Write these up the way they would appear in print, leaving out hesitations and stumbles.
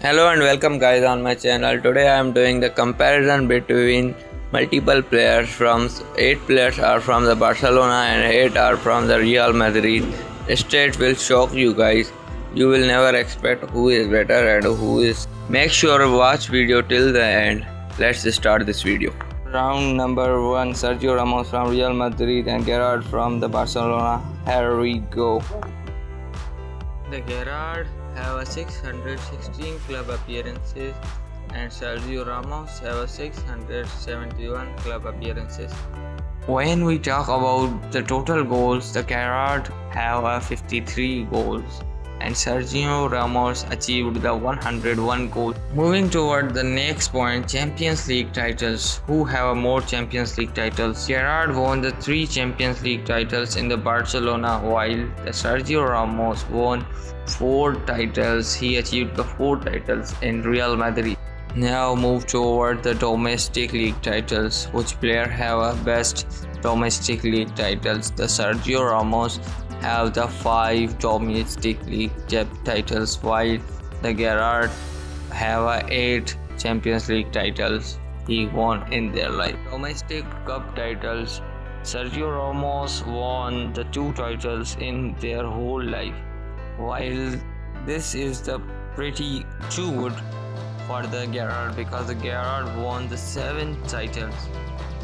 Hello and welcome guys on my channel. Today I am doing the comparison between multiple players. From 8 players are from the Barcelona and 8 are from the Real Madrid. This state will shock you guys. You will never expect who is better and who is. Make sure to watch video till the end. Let's start this video. Round number 1, Sergio Ramos from Real Madrid and Gerrard from the Barcelona. Here we go. The Gerrard have a 616 club appearances and Sergio Ramos have a 671 club appearances. When we talk about the total goals, the Gerrard have a 53 goals and Sergio Ramos achieved the 101 goals. Moving toward the next point, Champions League titles. Who have more Champions League titles? Gerrard won the 3 Champions League titles in the Barcelona while the Sergio Ramos won 4 titles. He achieved the 4 titles in Real Madrid. Now move toward the domestic league titles. Which player have a best domestic league titles? The Sergio Ramos have the 5 domestic league titles while the Gerrard have a 8 Champions League titles he won in their life. Domestic cup titles. Sergio Ramos won the 2 titles in their whole life, while this is the pretty too good for the Gerrard because the Gerrard won the 7 titles.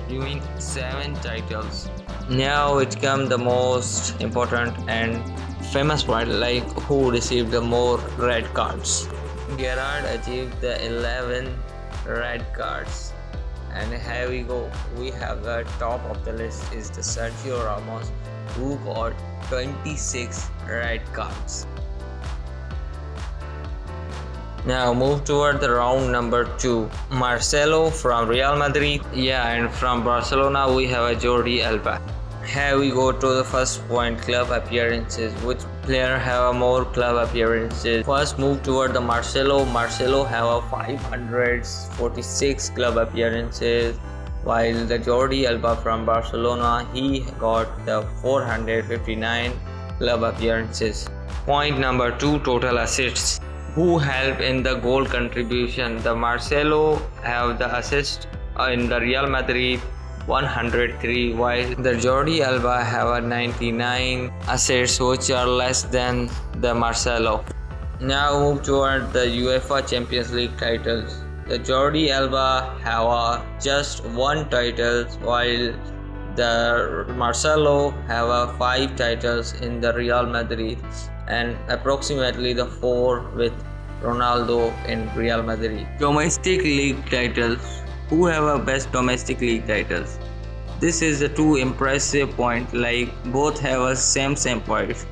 You mean 7 titles. Now it comes the most important and famous point, like who received the more red cards. Gerrard achieved the 11 red cards. And here we go. We have the top of the list is the Sergio Ramos, who got 26 red cards. Now move toward the round number 2. Marcelo from Real Madrid. And from Barcelona we have a Jordi Alba. Here we go to the first point, club appearances. Which player have a more club appearances? First move toward the Marcelo. Marcelo have a 546 club appearances, while the Jordi Alba from Barcelona, he got the 459 club appearances. Point number 2, total assists. Who help in the goal contribution? The Marcelo have the assist in the Real Madrid 103, while the Jordi Alba have a 99 assists, which are less than the Marcelo. Now move toward the UEFA Champions League titles. The Jordi Alba have just 1 title, while the Marcelo have 5 titles in the Real Madrid and approximately the 4 with Ronaldo in Real Madrid. Domestic league titles. Who have a best domestic league titles? This is the 2 impressive point, like both have a same points.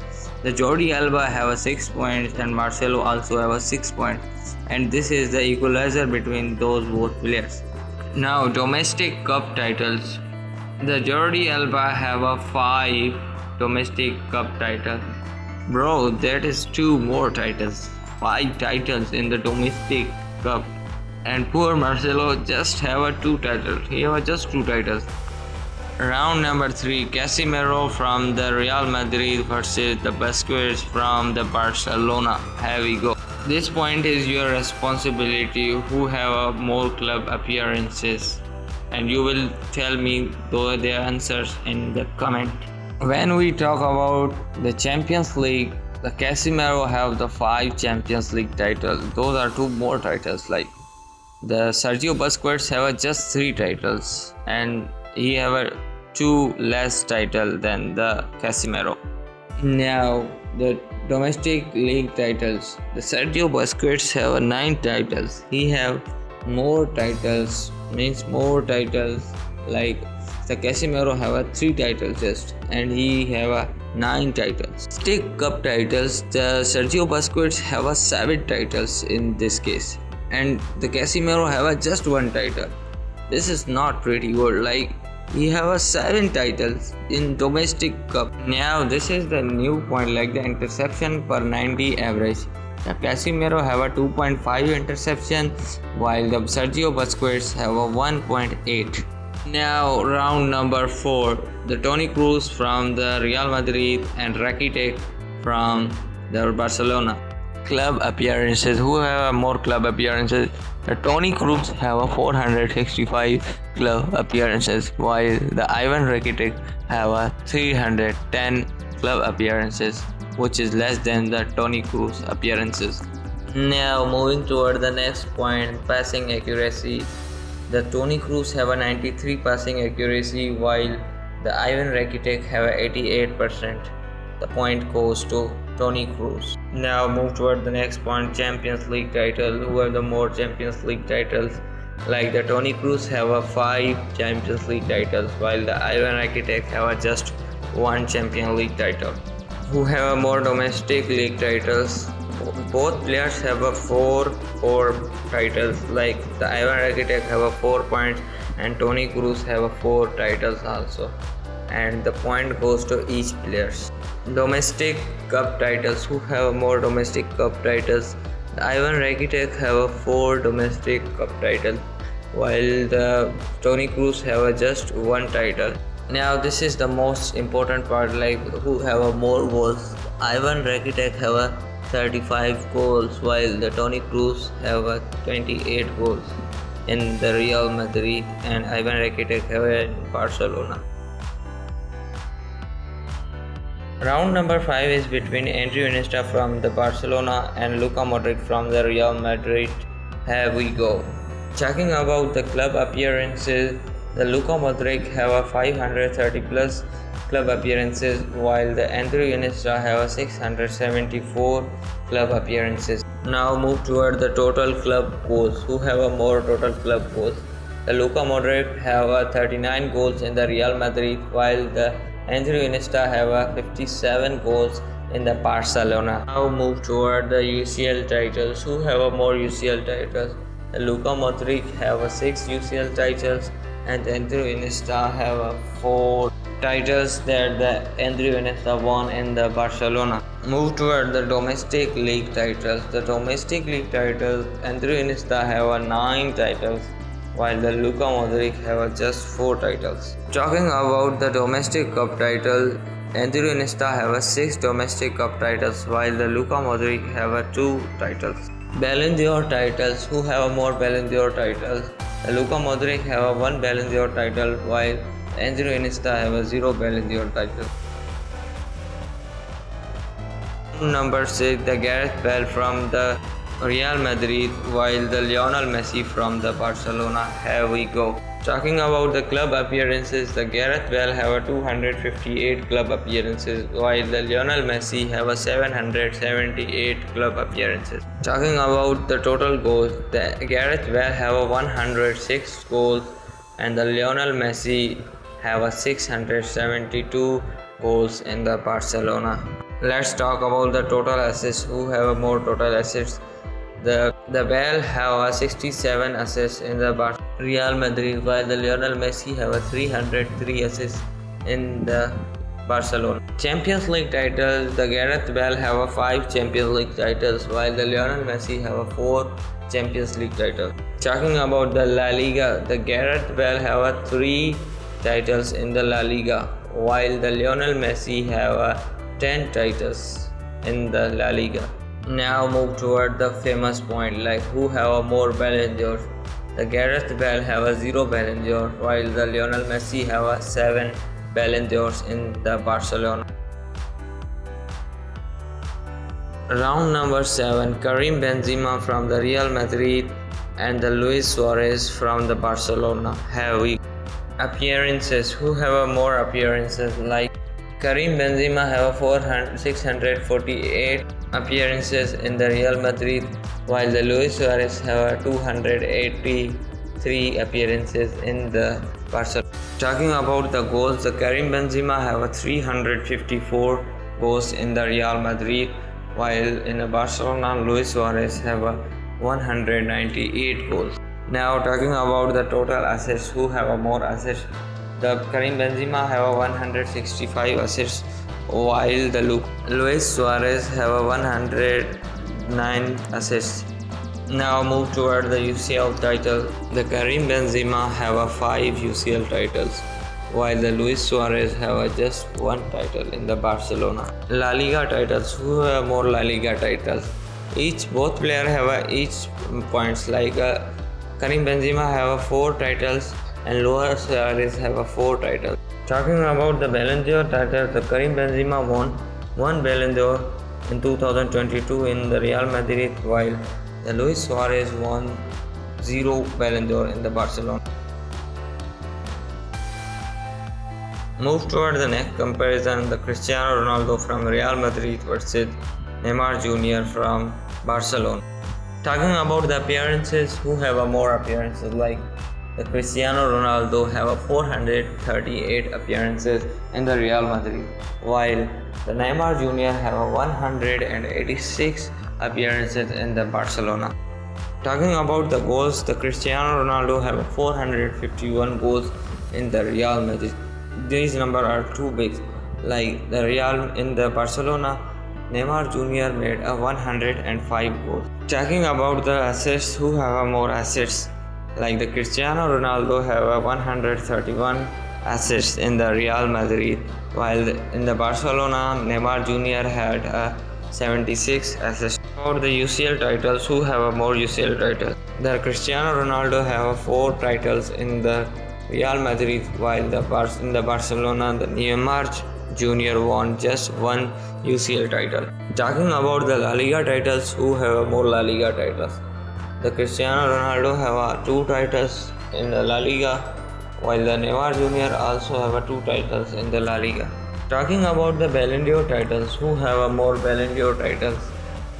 The Jordi Alba have a 6 points and Marcelo also have a 6 points, and this is the equalizer between those both players. Now domestic cup titles. The Jordi Alba have a 5 domestic cup titles. Bro, that is 2 more titles. 5 titles in the domestic cup. And poor Marcelo just have a 2 titles. He have just 2 titles. Round number 3, Casemiro from the Real Madrid versus the Busquets from the Barcelona. Here we go. This point is your responsibility. Who have more club appearances? And you will tell me their answers in the comment. When we talk about the Champions League, the Casemiro have the 5 Champions League titles. Those are 2 more titles. Like the Sergio Busquets have just 3 titles and he have a 2 less title than the Casemiro. Now the domestic league titles. The Sergio Busquets have 9 titles. He have more titles, like the Casemiro have 3 titles just, and he have 9 titles. Stick cup titles. The Sergio Busquets have 7 titles in this case, and the Casemiro have just 1 title. This is not pretty good. Like he have 7 titles in domestic cup. Now this is the new point, like the interception per 90 average. The Casemiro have a 2.5 interception, while the Sergio Busquets have a 1.8. Now round number 4, the Toni Kroos from the Real Madrid and Rakitic from the Barcelona. club appearances. Who have more club appearances? The Toni Kroos have a 465 club appearances, while the Ivan Rakitic have a 310 club appearances, which is less than the Toni Kroos appearances. Now moving toward the next point, passing accuracy. The Toni Kroos have a 93 passing accuracy, while the Ivan Rakitic have a 88%. The point goes to Toni Kroos. Now move toward the next point, Champions League title. Who have the more Champions League titles? Like the Toni Kroos have a 5 Champions League titles, while the Ivan Rakitic have a just 1 Champions League title. Who have a more domestic league titles? Both players have a 4 titles. Like the Ivan Rakitic have a 4 points and Toni Kroos have a 4 titles also. And the point goes to each players. Domestic cup titles. Who have more domestic cup titles? The Ivan Rakitic have a 4 domestic cup titles, while the Toni Kroos have a just 1 title. Now this is the most important part, like who have a more goals. Ivan Rakitic have a 35 goals, while the Toni Kroos have a 28 goals in the Real Madrid and Ivan Rakitic have a Barcelona. Round number 5 is between Iniesta from the Barcelona and Luka Modric from the Real Madrid. Here we go. Talking about the club appearances, the Luka Modric have a 530 plus club appearances, while the Iniesta have a 674 club appearances. Now move toward the total club goals. Who have a more total club goals? The Luka Modric have a 39 goals in the Real Madrid, while the Iniesta have a 57 goals in the Barcelona. Now move toward the UCL titles. Who have a more UCL titles? The Luka Modric have a 6 UCL titles and the Iniesta have a 4 titles that the Iniesta won in the Barcelona. Move toward the domestic league titles. The domestic league titles, Iniesta have a 9 titles, while the Luka Modric have just 4 titles. Talking about the domestic cup title, Iniesta have a 6 domestic cup titles, while the Luka Modric have a 2 titles. Ballon d'Or titles. Who have a more Ballon d'Or titles? The Luka Modric have a 1 Ballon d'Or title, while Iniesta have a 0 Ballon d'Or title. Number 6, the Gareth Bale from the Real Madrid, while the Lionel Messi from the Barcelona. Here we go. Talking about the club appearances, the Gareth Bale have a 258 club appearances, while the Lionel Messi have a 778 club appearances. Talking about the total goals, the Gareth Bale have a 106 goals and the Lionel Messi have a 672 goals in the Barcelona. Let's talk about the total assists. Who have a more total assists? The Bale have a 67 assists in the Real Madrid, while the Lionel Messi have a 303 assists in the Barcelona. Champions League titles, the Gareth Bale have a 5 Champions League titles, while the Lionel Messi have a 4 Champions League titles. Talking about the La Liga, the Gareth Bale have a 3 titles in the La Liga, while the Lionel Messi have a 10 titles in the La Liga. Now move toward the famous point, like who have a more Ballon d'Or. The Gareth Bale have a 0 Ballon d'Or, while the Lionel Messi have a 7 Ballon d'Ors in the Barcelona. Round number 7, Karim Benzema from the Real Madrid and the Luis Suarez from the Barcelona. Here we appearances. Who have a more appearances? Like Karim Benzema have a 648 appearances in the Real Madrid, while the Luis Suarez have a 283 appearances in the Barcelona. Talking about the goals, the Karim Benzema have a 354 goals in the Real Madrid, while in the Barcelona, Luis Suarez have a 198 goals. Now talking about the total assists, who have a more assists? The Karim Benzema have a 165 assists, while the Luis Suarez have a 109 assists. Now move toward the UCL title. The Karim Benzema have a 5 UCL titles, while the Luis Suarez have a just 1 title in the Barcelona. La Liga titles. Who have more La Liga titles? Both player have each points like Karim Benzema have 4 titles and Suarez have 4 titles. Talking about the Ballon d'Or title, the Karim Benzema won 1 Ballon d'Or in 2022 in the Real Madrid, while the Luis Suarez won 0 Ballon d'Or in the Barcelona. Move toward the next comparison, the Cristiano Ronaldo from Real Madrid versus Neymar Jr. from Barcelona. Talking about the appearances, who have more appearances? Like the Cristiano Ronaldo have 438 appearances in the Real Madrid, while the Neymar Jr. have 186 appearances in the Barcelona. Talking about the goals, the Cristiano Ronaldo have 451 goals in the Real Madrid. These numbers are too big. Like the Real in the Barcelona, Neymar Jr. made 105 goals. Talking about the assists, who have more assists? Like the Cristiano Ronaldo have 131 assists in the Real Madrid, while in the Barcelona, Neymar Jr. had 76 assists. For the UCL titles, who have more UCL titles? The Cristiano Ronaldo have 4 titles in the Real Madrid, while in the Barcelona, the Neymar Jr. won just 1 UCL title. Talking about the La Liga titles, who have more La Liga titles? The Cristiano Ronaldo have 2 titles in the La Liga, while the Neymar Jr. also have 2 titles in the La Liga. Talking about the Ballon d'Or titles, who have more Ballon d'Or titles?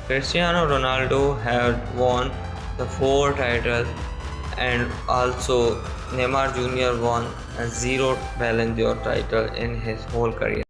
Cristiano Ronaldo had won the 4 titles, and also Neymar Jr. won a 0 Ballon d'Or title in his whole career.